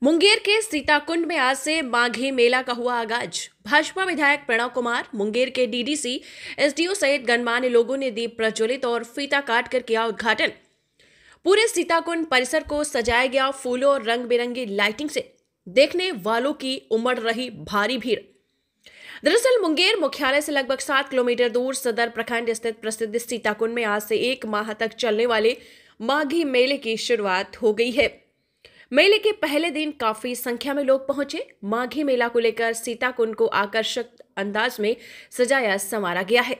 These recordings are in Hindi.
मुंगेर के सीताकुंड में आज से माघी मेला का हुआ आगाज। भाजपा विधायक प्रणव कुमार, मुंगेर के डीडीसी, एसडीओ सहित गणमान्य लोगों ने दीप प्रज्वलित और फीता काट कर किया उद्घाटन। पूरे सीताकुंड परिसर को सजाया गया फूलों और रंग बिरंगी लाइटिंग से देखने वालों की उमड़ रही भारी भीड़। दरअसल मुंगेर मुख्यालय से लगभग 7 किलोमीटर दूर सदर प्रखंड स्थित प्रसिद्ध सीताकुंड में आज से 1 माह तक चलने वाले माघी मेले की शुरुआत हो गई है। मेले के पहले दिन काफी संख्या में लोग पहुंचे। माघी मेला को लेकर सीताकुंड को आकर्षक अंदाज में सजाया संवारा गया है।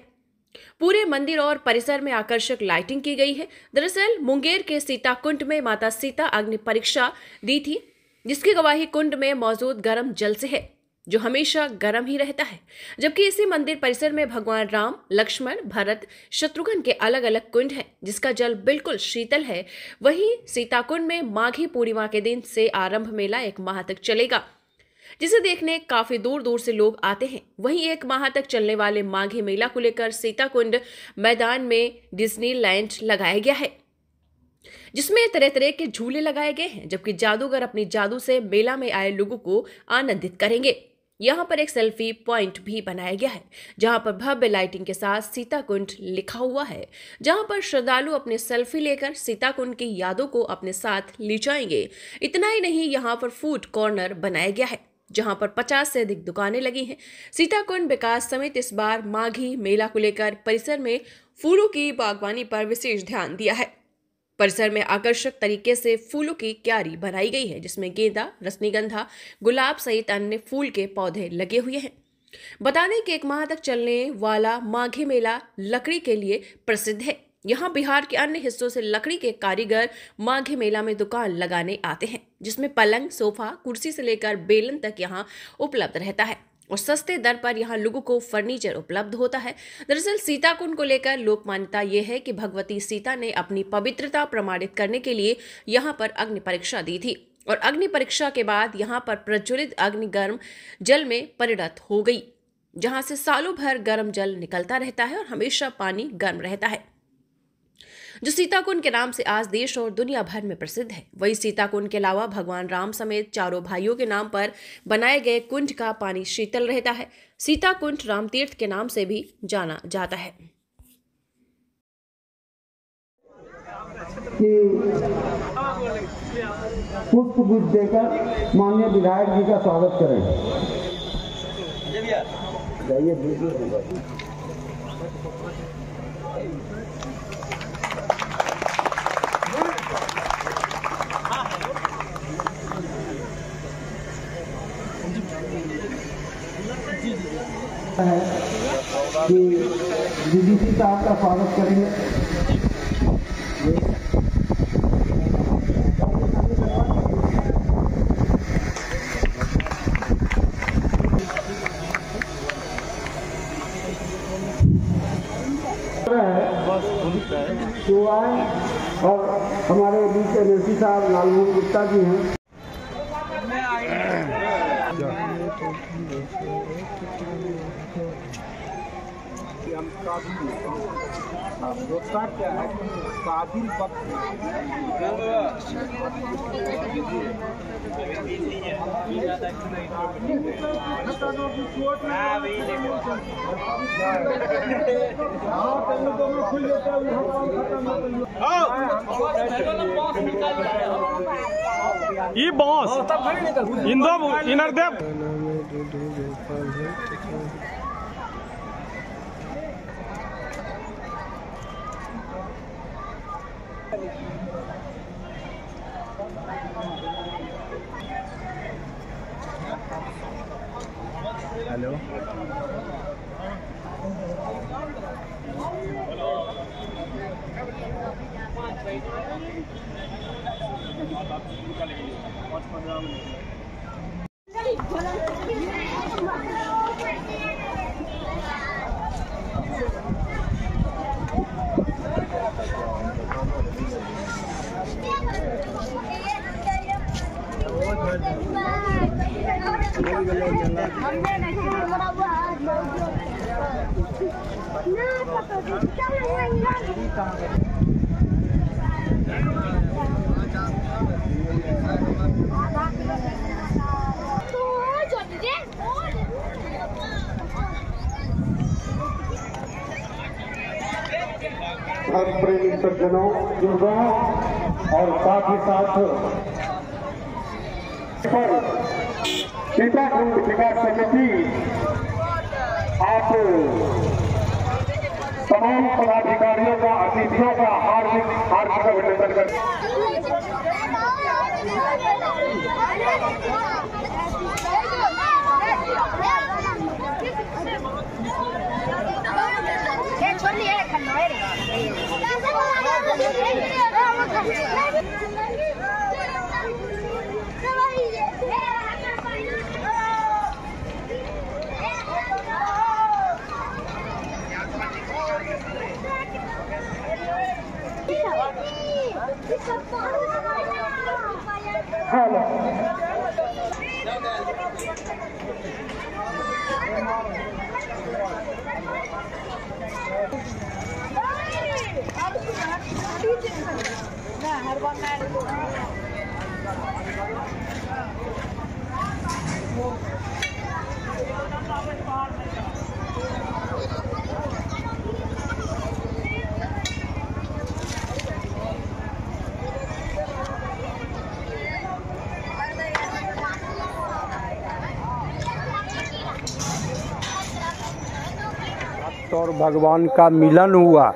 पूरे मंदिर और परिसर में आकर्षक लाइटिंग की गई है। दरअसल मुंगेर के सीताकुंड में माता सीता अग्नि परीक्षा दी थी, जिसकी गवाही कुंड में मौजूद गर्म जल से है, जो हमेशा गर्म ही रहता है। जबकि इसी मंदिर परिसर में भगवान राम, लक्ष्मण, भरत, शत्रुघ्न के अलग अलग कुंड हैं, जिसका जल बिल्कुल शीतल है। वहीं सीताकुंड में माघी पूर्णिमा के दिन से आरंभ मेला 1 माह तक चलेगा, जिसे देखने काफी दूर दूर से लोग आते हैं। वहीं 1 माह तक चलने वाले माघी मेला को लेकर सीताकुंड मैदान में डिज्नीलैंड लगाया गया है, जिसमें तरह तरह के झूले लगाए गए हैं, जबकि जादूगर अपनी जादू से मेला में आए लोगों को आनंदित करेंगे। यहाँ पर एक सेल्फी पॉइंट भी बनाया गया है, जहाँ पर भव्य लाइटिंग के साथ सीताकुंड लिखा हुआ है, जहाँ पर श्रद्धालु अपने सेल्फी लेकर सीताकुंड की यादों को अपने साथ ले जाएंगे। इतना ही नहीं, यहाँ पर फूड कॉर्नर बनाया गया है, जहाँ पर 50 से अधिक दुकानें लगी हैं। सीताकुंड विकास समिति इस बार माघी मेला को लेकर परिसर में फूलों की बागवानी पर विशेष ध्यान दिया है। परिसर में आकर्षक तरीके से फूलों की क्यारी बनाई गई है, जिसमें गेंदा, रजनीगंधा, गुलाब सहित अन्य फूल के पौधे लगे हुए हैं। बता दें कि 1 माह तक चलने वाला माघी मेला लकड़ी के लिए प्रसिद्ध है। यहाँ बिहार के अन्य हिस्सों से लकड़ी के कारीगर माघी मेला में दुकान लगाने आते हैं, जिसमें पलंग, सोफा, कुर्सी से लेकर बेलन तक यहाँ उपलब्ध रहता है और सस्ते दर पर यहाँ लोगों को फर्नीचर उपलब्ध होता है। दरअसल सीताकुंड को लेकर लोक मान्यता यह है कि भगवती सीता ने अपनी पवित्रता प्रमाणित करने के लिए यहाँ पर अग्नि परीक्षा दी थी और अग्नि परीक्षा के बाद यहाँ पर प्रज्वलित अग्नि गर्म जल में परिणत हो गई, जहाँ से सालों भर गर्म जल निकलता रहता है और हमेशा पानी गर्म रहता है, जो सीताकुंड के नाम से आज देश और दुनिया भर में प्रसिद्ध है। वही सीताकुंड के अलावा भगवान राम समेत चारों भाइयों के नाम पर बनाए गए कुंड का पानी शीतल रहता है। सीताकुंड रामतीर्थ के नाम से भी जाना जाता है। पुष्प गुच्छ देकर माननीय विधायक जी का स्वागत करें। कि डीडीसी साहब का स्वागत करेंगे। तो आए और हमारे बीच एनएलसी साहब लालमोहन गुप्ता जी हैं। क्या है काबिल ये बॉस इंदो इनर देव हेलो हमने नहीं बड़ा सज्जनों, बुजुर्गों और साथ ही साथ सीताकुंड विकास समिति आप तमाम पदाधिकारियों का, अतिथियों का हार्दिक अभिनंदन करते हैं। और भगवान का मिलन हुआ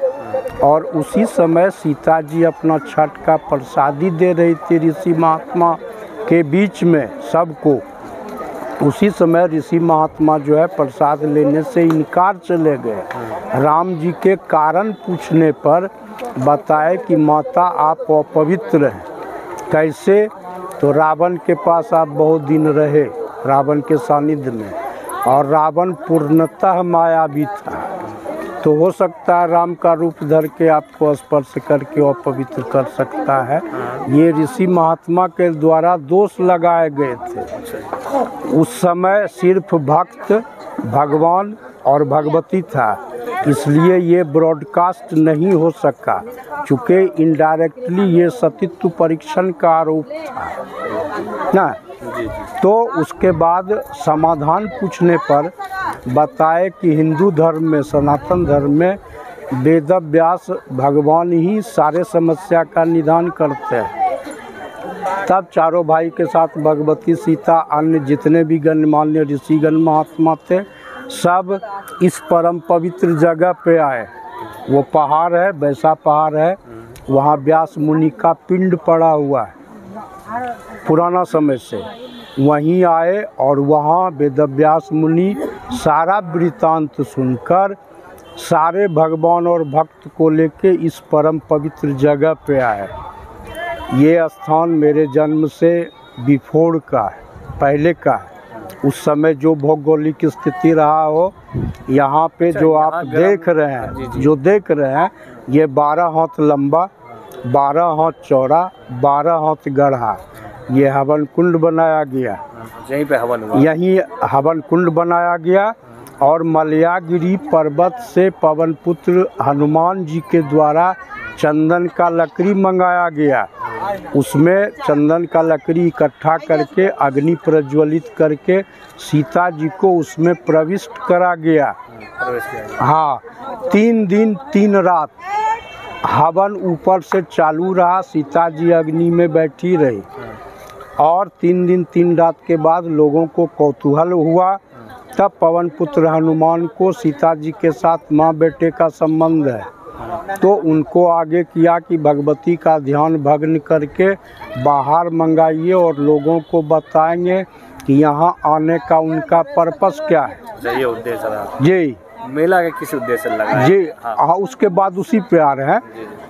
और उसी समय सीता जी अपना छठ का प्रसादी दे रही थी ऋषि महात्मा के बीच में सबको। उसी समय ऋषि महात्मा जो है प्रसाद लेने से इनकार चले गए। राम जी के कारण पूछने पर बताए कि माता आप अपवित्र हैं। कैसे? तो रावण के पास आप बहुत दिन रहे, रावण के सानिध्य में, और रावण पूर्णतः मायावी था, तो हो सकता है राम का रूप धर के आपको स्पर्श करके अपवित्र कर सकता है। ये ऋषि महात्मा के द्वारा दोष लगाए गए थे। उस समय सिर्फ भक्त, भगवान और भगवती था, इसलिए ये ब्रॉडकास्ट नहीं हो सका, चूँकि इनडायरेक्टली ये सतीत्व परीक्षण का आरोप था ना। तो उसके बाद समाधान पूछने पर बताए कि हिंदू धर्म में, सनातन धर्म में वेद व्यास भगवान ही सारे समस्या का निदान करते हैं। तब चारों भाई के साथ भगवती सीता, अन्य जितने भी गणमान्य ऋषिगण महात्मा थे, सब इस परम पवित्र जगह पे आए। वो पहाड़ है, वैसा पहाड़ है, वहाँ व्यास मुनि का पिंड पड़ा हुआ है पुराना समय से। वहीं आए और वहाँ वेदव्यास मुनि सारा वृत्तांत सुनकर सारे भगवान और भक्त को लेके इस परम पवित्र जगह पे आए। ये स्थान मेरे जन्म से बिफोर का है, पहले का है। उस समय जो भौगोलिक स्थिति रहा हो, यहाँ पे जो आप देख रहे हैं, जो देख रहे हैं, ये 12 हाथ लंबा, 12 हाथ चौड़ा, 12 हाथ गढ़ा ये हवन कुंड बनाया गया। यहीं पे हवन हुआ, यहीं हवन कुंड बनाया गया। और मलयागिरी पर्वत से पवन पुत्र हनुमान जी के द्वारा चंदन का लकड़ी मंगाया गया। उसमें चंदन का लकड़ी इकट्ठा करके अग्नि प्रज्वलित करके सीता जी को उसमें प्रविष्ट करा गया। हाँ, 3 दिन 3 रात हवन ऊपर से चालू रहा, सीता जी अग्नि में बैठी रही। और 3 दिन 3 रात के बाद लोगों को कौतूहल हुआ, तब पवन पुत्र हनुमान को सीता जी के साथ माँ बेटे का संबंध है, तो उनको आगे किया कि भगवती का ध्यान भग्न करके बाहर मंगाइए और लोगों को बताएंगे कि यहाँ आने का उनका पर्पस क्या है। ये उद्देश्य रहा जी, मेला के किस उद्देश्य से लगा जी। हाँ, उसके बाद उसी पे आ रहे हैं।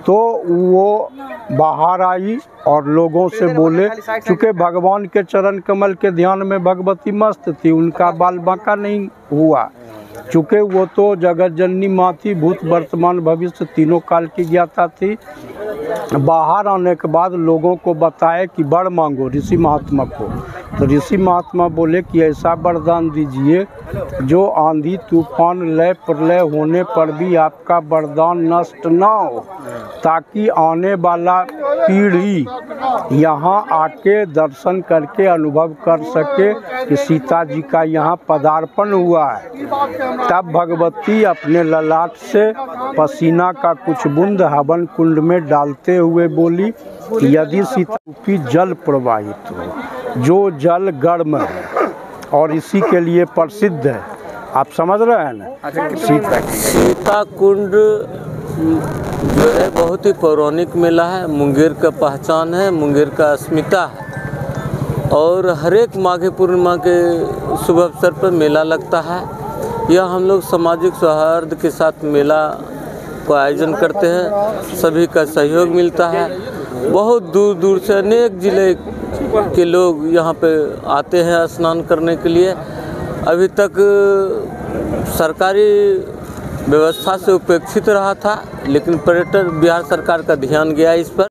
तो वो बाहर आई और लोगों से बोले, चूँकि भगवान के चरण कमल के ध्यान में भगवती मस्त थी, उनका बाल बांका नहीं हुआ, चूँकि वो तो जगत जननी माँ थी, भूत वर्तमान भविष्य तीनों काल की ज्ञाता थी। बाहर आने के बाद लोगों को बताए कि वर मांगो ऋषि महात्मा को। तो ऋषि महात्मा बोले कि ऐसा वरदान दीजिए जो आंधी तूफान लय प्रलय होने पर भी आपका वरदान नष्ट ना हो, ताकि आने वाला पीढ़ी यहाँ आके दर्शन करके अनुभव कर सके कि सीता जी का यहाँ पदार्पण हुआ है। तब भगवती अपने ललाट से पसीना का कुछ बूंद हवन कुंड में डालते हुए बोली कि यदि सीता रूपी जल प्रवाहित हो, जो जल गर्म है और इसी के लिए प्रसिद्ध है। आप समझ रहे हैं ना। सीता कुंड जो है बहुत ही पौराणिक मेला है, मुंगेर का पहचान है, मुंगेर का अस्मिता है। और हर एक माघी पूर्णिमा के शुभ अवसर पर मेला लगता है। यह हम लोग सामाजिक सौहार्द के साथ मेला को आयोजन करते हैं, सभी का सहयोग मिलता है। बहुत दूर दूर से अनेक ज़िले के लोग यहाँ पे आते हैं स्नान करने के लिए। अभी तक सरकारी व्यवस्था से उपेक्षित रहा था, लेकिन पर्यटन बिहार सरकार का ध्यान गया इस पर।